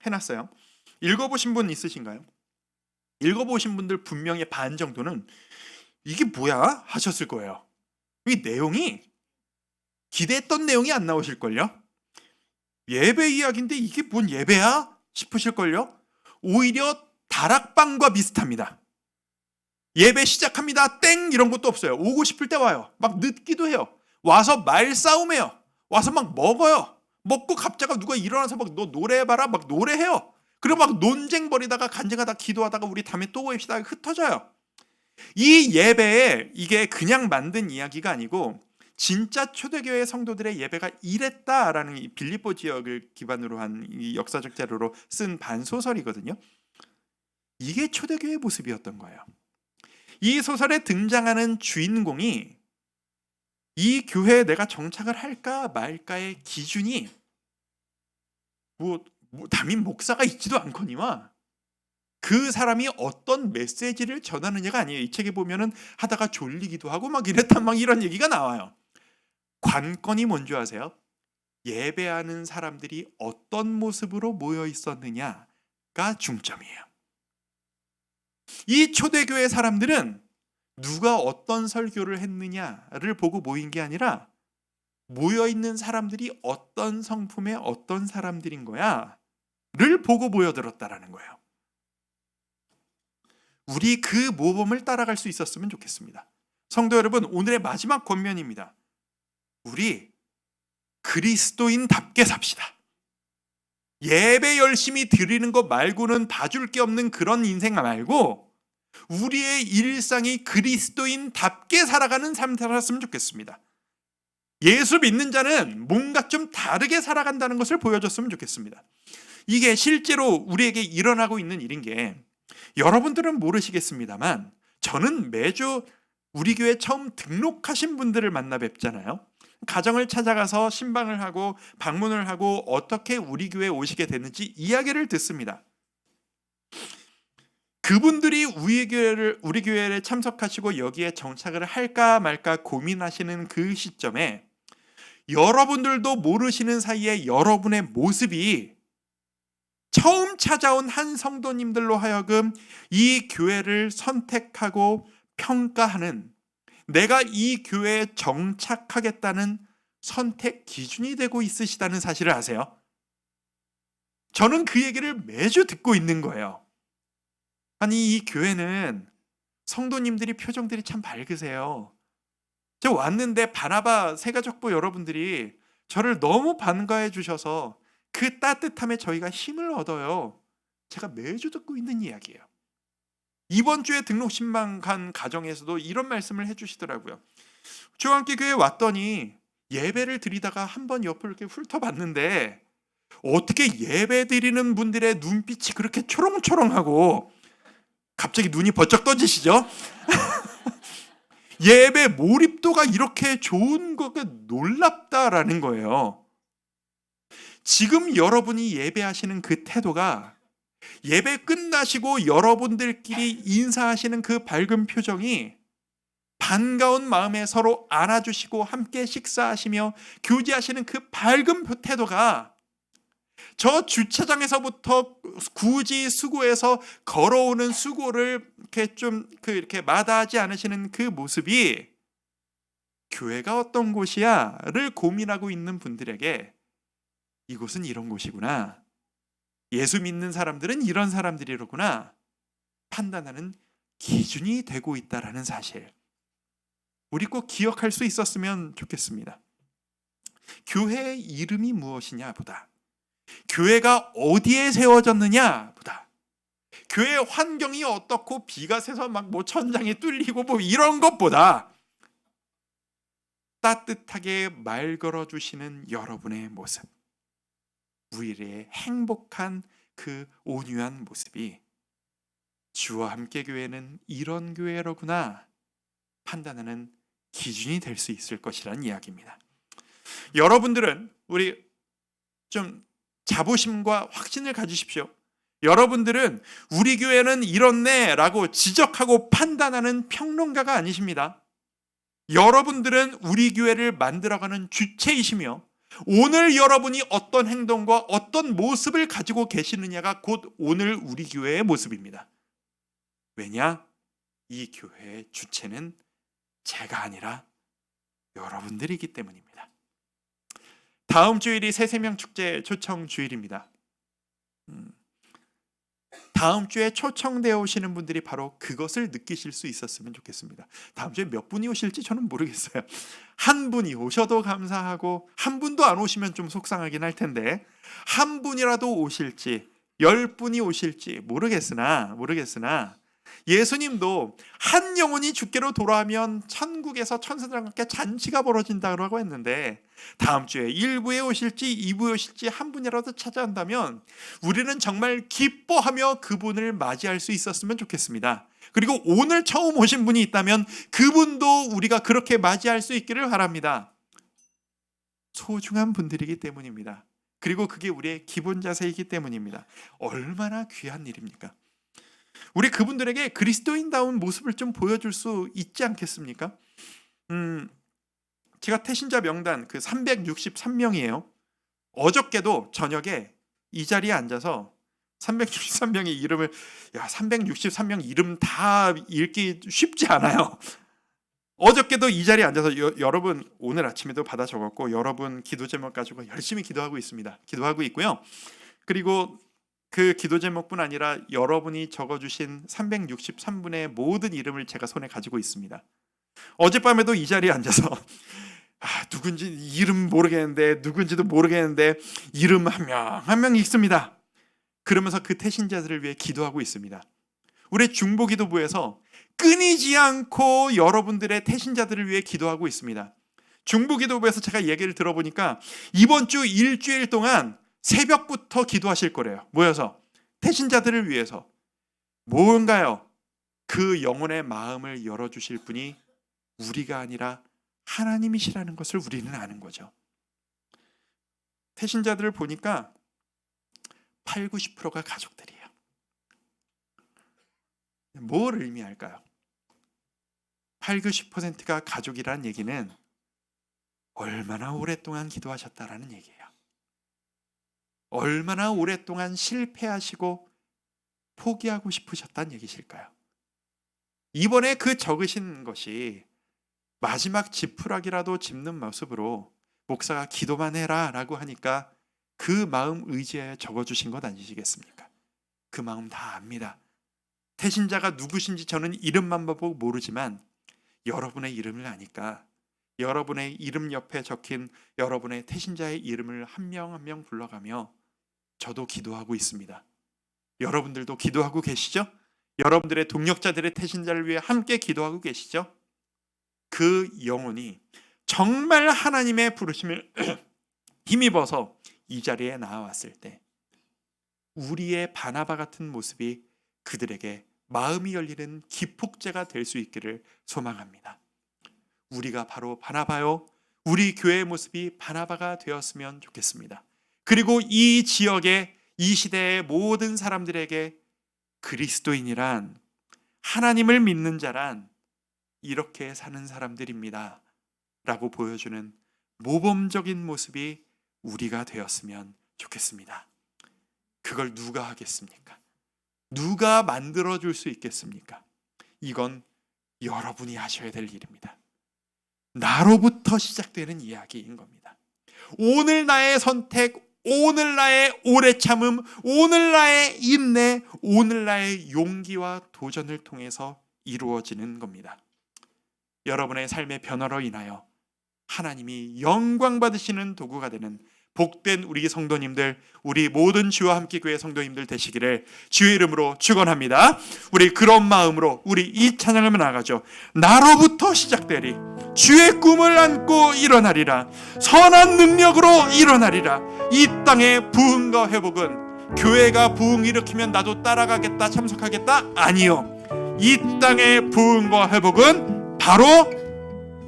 해놨어요. 읽어보신 분 있으신가요? 읽어보신 분들 분명히 반 정도는 이게 뭐야? 하셨을 거예요. 이 내용이 기대했던 내용이 안 나오실걸요? 예배 이야기인데 이게 뭔 예배야? 싶으실걸요? 오히려 다락방과 비슷합니다. 예배 시작합니다. 땡! 이런 것도 없어요. 오고 싶을 때 와요. 막 늦기도 해요. 와서 말싸움해요. 와서 막 먹어요. 먹고 갑자기 누가 일어나서 막 너 노래해봐라 막 노래해요. 그리고 막 논쟁 벌이다가 간증하다 기도하다가 우리 다음에 또 모입시다 흩어져요. 이 예배에 이게 그냥 만든 이야기가 아니고 진짜 초대교회 성도들의 예배가 이랬다라는 이 빌립보 지역을 기반으로 한 이 역사적 자료로 쓴 반소설이거든요. 이게 초대교회의 모습이었던 거예요. 이 소설에 등장하는 주인공이 이 교회에 내가 정착을 할까 말까의 기준이 뭐 담임 목사가 있지도 않거니와 그 사람이 어떤 메시지를 전하느냐가 아니에요. 이 책에 보면은 하다가 졸리기도 하고 막 이랬단 막 이런 얘기가 나와요. 관건이 뭔지 아세요? 예배하는 사람들이 어떤 모습으로 모여 있었느냐가 중점이에요. 이 초대교회 사람들은 누가 어떤 설교를 했느냐를 보고 모인 게 아니라 모여있는 사람들이 어떤 성품의 어떤 사람들인 거야 를 보고 모여들었다라는 거예요. 우리 그 모범을 따라갈 수 있었으면 좋겠습니다. 성도 여러분, 오늘의 마지막 권면입니다. 우리 그리스도인답게 삽시다. 예배 열심히 드리는 것 말고는 봐줄 게 없는 그런 인생 말고 우리의 일상이 그리스도인답게 살아가는 삶 살았으면 좋겠습니다. 예수 믿는 자는 뭔가 좀 다르게 살아간다는 것을 보여줬으면 좋겠습니다. 이게 실제로 우리에게 일어나고 있는 일인 게, 여러분들은 모르시겠습니다만 저는 매주 우리 교회 처음 등록하신 분들을 만나 뵙잖아요. 가정을 찾아가서 신방을 하고 방문을 하고 어떻게 우리 교회에 오시게 됐는지 이야기를 듣습니다. 그분들이 우리 교회에 참석하시고 여기에 정착을 할까 말까 고민하시는 그 시점에 여러분들도 모르시는 사이에 여러분의 모습이 처음 찾아온 한 성도님들로 하여금 이 교회를 선택하고 평가하는, 내가 이 교회에 정착하겠다는 선택 기준이 되고 있으시다는 사실을 아세요? 저는 그 얘기를 매주 듣고 있는 거예요. 아니, 이 교회는 성도님들이 표정들이 참 밝으세요. 제가 왔는데 바나바 새가족부 여러분들이 저를 너무 반가워해 주셔서 그 따뜻함에 저희가 힘을 얻어요. 제가 매주 듣고 있는 이야기예요. 이번 주에 등록 신방 간 가정에서도 이런 말씀을 해주시더라고요. 주안께 교회에 왔더니 예배를 드리다가 한번 옆을 이렇게 훑어봤는데 어떻게 예배 드리는 분들의 눈빛이 그렇게 초롱초롱하고, 갑자기 눈이 번쩍 떠지시죠? 예배 몰입도가 이렇게 좋은 거가 놀랍다라는 거예요. 지금 여러분이 예배하시는 그 태도가, 예배 끝나시고 여러분들끼리 인사하시는 그 밝은 표정이, 반가운 마음에 서로 안아주시고 함께 식사하시며 교제하시는 그 밝은 태도가, 저 주차장에서부터 굳이 수고해서 걸어오는 수고를 이렇게 마다하지 않으시는 그 모습이 교회가 어떤 곳이야를 고민하고 있는 분들에게 이곳은 이런 곳이구나, 예수 믿는 사람들은 이런 사람들이로구나 판단하는 기준이 되고 있다라는 사실, 우리 꼭 기억할 수 있었으면 좋겠습니다. 교회의 이름이 무엇이냐 보다, 교회가 어디에 세워졌느냐 보다, 교회 환경이 어떻고 비가 새서 막 천장이 뚫리고 이런 것보다 따뜻하게 말 걸어주시는 여러분의 모습, 우리의 행복한 그 온유한 모습이 주와 함께 교회는 이런 교회로구나 판단하는 기준이 될 수 있을 것이라는 이야기입니다. 여러분들은 우리 좀 자부심과 확신을 가지십시오. 여러분들은 우리 교회는 이렇네 라고 지적하고 판단하는 평론가가 아니십니다. 여러분들은 우리 교회를 만들어가는 주체이시며, 오늘 여러분이 어떤 행동과 어떤 모습을 가지고 계시느냐가 곧 오늘 우리 교회의 모습입니다. 왜냐? 이 교회의 주체는 제가 아니라 여러분들이기 때문입니다. 다음 주일이 새생명축제 초청 주일입니다. 다음 주에 초청되어 오시는 분들이 바로 그것을 느끼실 수 있었으면 좋겠습니다. 다음 주에 몇 분이 오실지 저는 모르겠어요. 한 분이 오셔도 감사하고 한 분도 안 오시면 좀 속상하긴 할 텐데, 한 분이라도 오실지 10분이 오실지 모르겠으나 예수님도 한 영혼이 주께로 돌아오면 천국에서 천사들과 함께 잔치가 벌어진다고 했는데, 다음 주에 1부에 오실지 2부에 오실지 한 분이라도 찾아온다면 우리는 정말 기뻐하며 그분을 맞이할 수 있었으면 좋겠습니다. 그리고 오늘 처음 오신 분이 있다면 그분도 우리가 그렇게 맞이할 수 있기를 바랍니다. 소중한 분들이기 때문입니다. 그리고 그게 우리의 기본 자세이기 때문입니다. 얼마나 귀한 일입니까? 우리 그분들에게 그리스도인다운 모습을 좀 보여줄 수 있지 않겠습니까? 제가 태신자 명단 그 363명이에요. 어저께도 저녁에 이 자리에 앉아서 363명의 이름을, 363명 이름 다 읽기 쉽지 않아요. 어저께도 이 자리에 앉아서 여러분 오늘 아침에도 받아 적었고 여러분 기도 제목 가지고 열심히 기도하고 있습니다. 기도하고 있고요. 그리고 그 기도 제목뿐 아니라 여러분이 적어주신 363분의 모든 이름을 제가 손에 가지고 있습니다. 어젯밤에도 이 자리에 앉아서 누군지 이름 모르겠는데 누군지도 모르겠는데 이름 한 명 한 명 읽습니다. 그러면서 그 태신자들을 위해 기도하고 있습니다. 우리 중보기도부에서 끊이지 않고 여러분들의 태신자들을 위해 기도하고 있습니다. 중보기도부에서 제가 얘기를 들어보니까 이번 주 일주일 동안 새벽부터 기도하실 거래요. 모여서 태신자들을 위해서. 뭔가요? 그 영혼의 마음을 열어주실 분이 우리가 아니라 하나님이시라는 것을 우리는 아는 거죠. 태신자들을 보니까 8, 90%가 가족들이에요. 뭘 의미할까요? 8, 90%가 가족이라는 얘기는 얼마나 오랫동안 기도하셨다라는 얘기예요. 얼마나 오랫동안 실패하시고 포기하고 싶으셨다는 얘기실까요? 이번에 그 적으신 것이 마지막 지푸라기라도 짚는 모습으로 목사가 기도만 해라 라고 하니까 그 마음 의지하여 적어주신 것 아니시겠습니까? 그 마음 다 압니다. 태신자가 누구신지 저는 이름만 보고 모르지만 여러분의 이름을 아니까 여러분의 이름 옆에 적힌 여러분의 태신자의 이름을 한 명 한 명 불러가며 저도 기도하고 있습니다. 여러분들도 기도하고 계시죠? 여러분들의 동력자들의 태신자를 위해 함께 기도하고 계시죠? 그 영혼이 정말 하나님의 부르심을 힘입어서 이 자리에 나와왔을 때 우리의 바나바 같은 모습이 그들에게 마음이 열리는 기폭제가 될 수 있기를 소망합니다. 우리가 바로 바나바요. 우리 교회의 모습이 바나바가 되었으면 좋겠습니다. 그리고 이 지역의 이 시대의 모든 사람들에게 그리스도인이란 하나님을 믿는 자란 이렇게 사는 사람들입니다 라고 보여주는 모범적인 모습이 우리가 되었으면 좋겠습니다. 그걸 누가 하겠습니까? 누가 만들어줄 수 있겠습니까? 이건 여러분이 하셔야 될 일입니다. 나로부터 시작되는 이야기인 겁니다. 오늘 나의 선택, 오늘 나의 오래 참음, 오늘 나의 인내, 오늘 나의 용기와 도전을 통해서 이루어지는 겁니다. 여러분의 삶의 변화로 인하여 하나님이 영광 받으시는 도구가 되는 복된 우리 성도님들, 우리 모든 주와 함께 교회 성도님들 되시기를 주의 이름으로 축원합니다. 우리 그런 마음으로 우리 이 찬양을 나가죠. 나로부터 시작되리 주의 꿈을 안고 일어나리라. 선한 능력으로 일어나리라. 이 땅의 부흥과 회복은 교회가 부흥 일으키면 나도 따라가겠다, 참석하겠다? 아니요. 이 땅의 부흥과 회복은 바로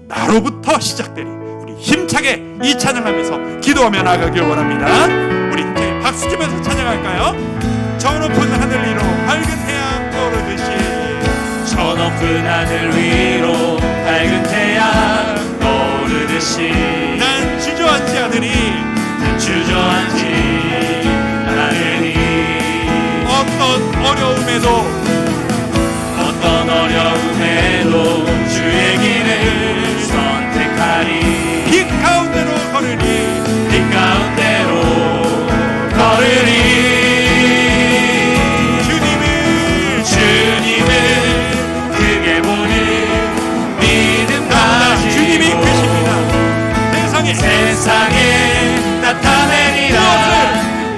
나로부터 시작되리. 힘차게 이 찬양하면서 기도하며 나가길 원합니다. 우리 이제 박수 치면서 찬양할까요? 저 높은 하늘 위로 밝은 태양 떠오르듯이, 저 높은 하늘 위로 밝은 태양 떠오르듯이, 난 주저앉지 않으니 주저앉지 않으니, 어떤 어려움에도 주의 길을 선택하리. 빛 가운데로 걸으리. 주님을 크게 보는 믿음 가진 주님이 계십니다. 세상에 나타내리라.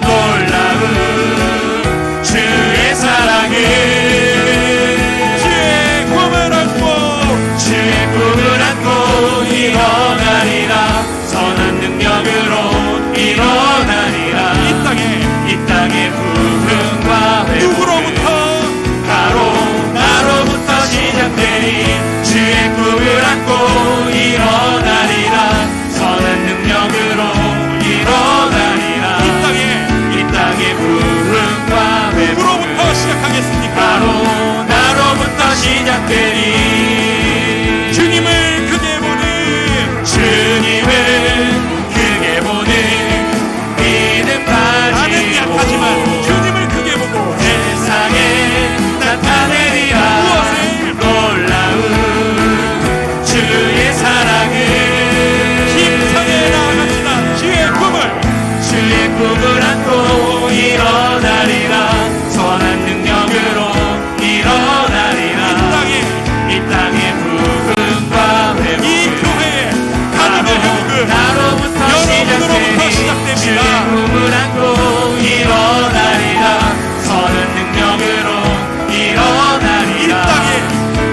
놀라운 주의 사랑을, 주의 꿈을 안고 일어나리라. 선한 능력으로 일어나리라. 이 땅의 부흥과 회복, 바로 나로부터 시작되니 주의 꿈을 안고 일어나리라. 선한 능력으로 주의 일어납니다. 꿈을 안고 일어나리라. 선한 능력으로 일어나리라.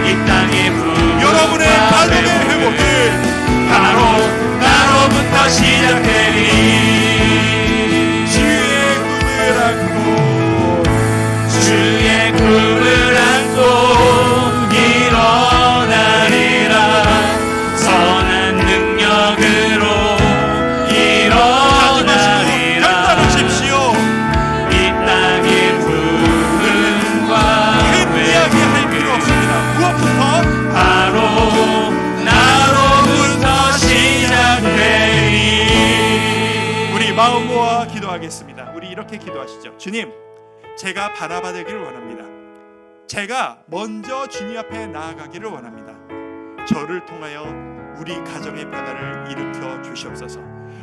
이 땅에 부흥과 여러분의 가족의 회복을 바로 나로부터 시작되리. 주의 꿈을 안고 주의 꿈을 안고 일어나리라. 선한 능력으로 일어나리라. 결단하십시오. 이 땅의 부흥과 큰 이야기 할 필요 없습니다. 무엇부터? 바로 나로부터 시작되리. 우리 마음 모아 기도하겠습니다. 우리 이렇게 기도하시죠. 주님, 제가 바라받기를 원합니다. 제가 먼저 주님 앞에 나아가기를 원합니다. 저를 통하여 우리 가정의 변화를 일으켜 주시옵소서.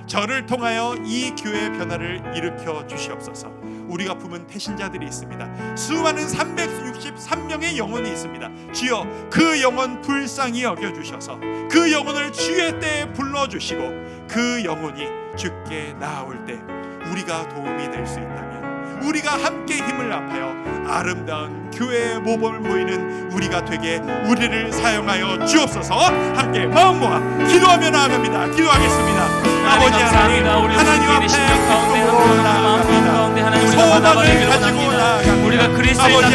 저를 통하여 이 교회의 변화를 일으켜 주시옵소서. 우리가 품은 태신자들이 있습니다. 수많은 363명의 영혼이 있습니다. 주여, 그 영혼 불쌍히 여겨주셔서 그 영혼을 주의 때에 불러주시고 그 영혼이 주께 나아올 때 우리가 도움이 될 수 있다면 우리가 함께 힘을 합하여 아름다운 교회의 모범을 보이는 우리가 되게 우리를 사용하여 주옵소서. 함께 마음 모아 기도하며 나아갑니다. 기도하겠습니다. 아버지 하나님, 하나님 앞에 기도로 나아갑니다. 소망을 가지고 나아갑니다. 우리가 그리스도의 아버지